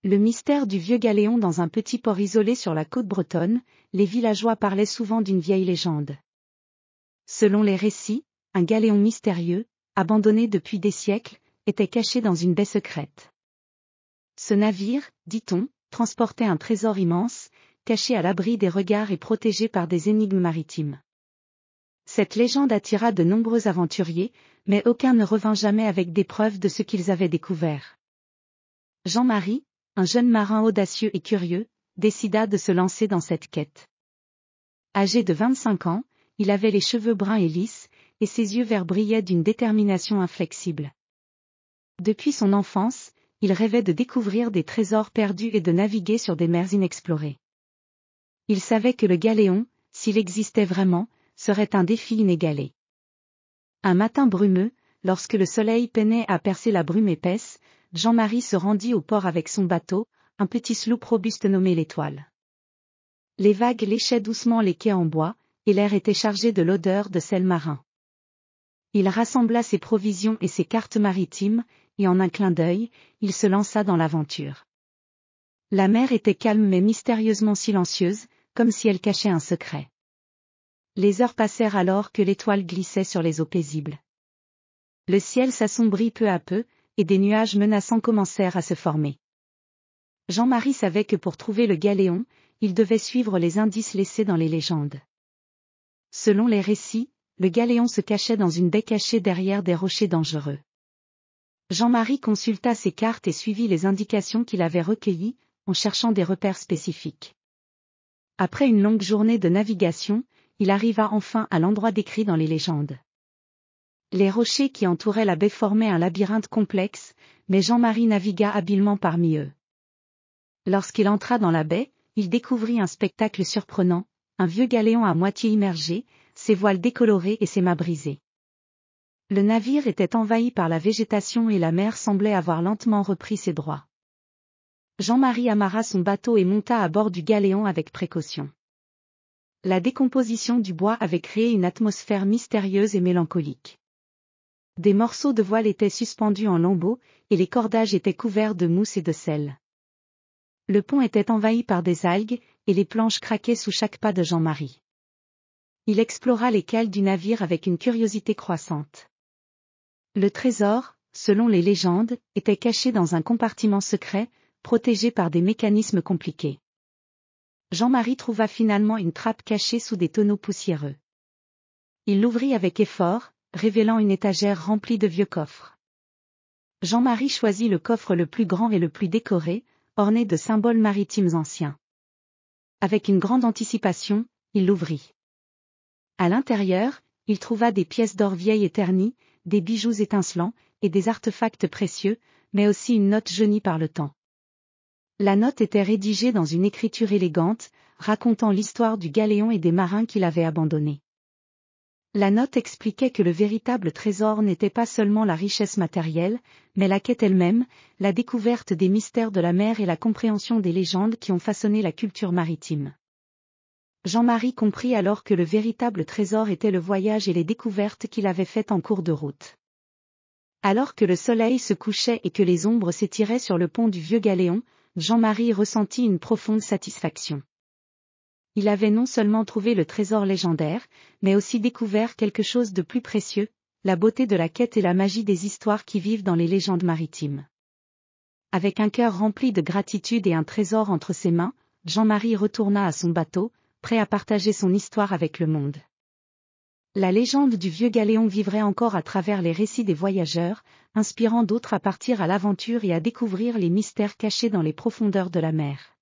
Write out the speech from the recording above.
Le mystère du vieux galéon. Dans un petit port isolé sur la côte bretonne, les villageois parlaient souvent d'une vieille légende. Selon les récits, un galéon mystérieux, abandonné depuis des siècles, était caché dans une baie secrète. Ce navire, dit-on, transportait un trésor immense, caché à l'abri des regards et protégé par des énigmes maritimes. Cette légende attira de nombreux aventuriers, mais aucun ne revint jamais avec des preuves de ce qu'ils avaient découvert. Jean-Marie, un jeune marin audacieux et curieux, décida de se lancer dans cette quête. Âgé de 25 ans, il avait les cheveux bruns et lisses, et ses yeux verts brillaient d'une détermination inflexible. Depuis son enfance, il rêvait de découvrir des trésors perdus et de naviguer sur des mers inexplorées. Il savait que le galéon, s'il existait vraiment, serait un défi inégalé. Un matin brumeux, lorsque le soleil peinait à percer la brume épaisse, Jean-Marie se rendit au port avec son bateau, un petit sloop robuste nommé l'Étoile. Les vagues léchaient doucement les quais en bois, et l'air était chargé de l'odeur de sel marin. Il rassembla ses provisions et ses cartes maritimes, et en un clin d'œil, il se lança dans l'aventure. La mer était calme mais mystérieusement silencieuse, comme si elle cachait un secret. Les heures passèrent alors que l'Étoile glissait sur les eaux paisibles. Le ciel s'assombrit peu à peu, et des nuages menaçants commencèrent à se former. Jean-Marie savait que pour trouver le galéon, il devait suivre les indices laissés dans les légendes. Selon les récits, le galéon se cachait dans une baie cachée derrière des rochers dangereux. Jean-Marie consulta ses cartes et suivit les indications qu'il avait recueillies, en cherchant des repères spécifiques. Après une longue journée de navigation, il arriva enfin à l'endroit décrit dans les légendes. Les rochers qui entouraient la baie formaient un labyrinthe complexe, mais Jean-Marie navigua habilement parmi eux. Lorsqu'il entra dans la baie, il découvrit un spectacle surprenant, un vieux galéon à moitié immergé, ses voiles décolorées et ses mâts brisés. Le navire était envahi par la végétation et la mer semblait avoir lentement repris ses droits. Jean-Marie amarra son bateau et monta à bord du galéon avec précaution. La décomposition du bois avait créé une atmosphère mystérieuse et mélancolique. Des morceaux de voile étaient suspendus en lambeaux, et les cordages étaient couverts de mousse et de sel. Le pont était envahi par des algues, et les planches craquaient sous chaque pas de Jean-Marie. Il explora les cales du navire avec une curiosité croissante. Le trésor, selon les légendes, était caché dans un compartiment secret, protégé par des mécanismes compliqués. Jean-Marie trouva finalement une trappe cachée sous des tonneaux poussiéreux. Il l'ouvrit avec effort, révélant une étagère remplie de vieux coffres. Jean-Marie choisit le coffre le plus grand et le plus décoré, orné de symboles maritimes anciens. Avec une grande anticipation, il l'ouvrit. À l'intérieur, il trouva des pièces d'or vieilles et ternies, des bijoux étincelants, et des artefacts précieux, mais aussi une note jaunie par le temps. La note était rédigée dans une écriture élégante, racontant l'histoire du galéon et des marins qui l'avaient abandonné. La note expliquait que le véritable trésor n'était pas seulement la richesse matérielle, mais la quête elle-même, la découverte des mystères de la mer et la compréhension des légendes qui ont façonné la culture maritime. Jean-Marie comprit alors que le véritable trésor était le voyage et les découvertes qu'il avait faites en cours de route. Alors que le soleil se couchait et que les ombres s'étiraient sur le pont du vieux galéon, Jean-Marie ressentit une profonde satisfaction. Il avait non seulement trouvé le trésor légendaire, mais aussi découvert quelque chose de plus précieux, la beauté de la quête et la magie des histoires qui vivent dans les légendes maritimes. Avec un cœur rempli de gratitude et un trésor entre ses mains, Jean-Marie retourna à son bateau, prêt à partager son histoire avec le monde. La légende du vieux galéon vivrait encore à travers les récits des voyageurs, inspirant d'autres à partir à l'aventure et à découvrir les mystères cachés dans les profondeurs de la mer.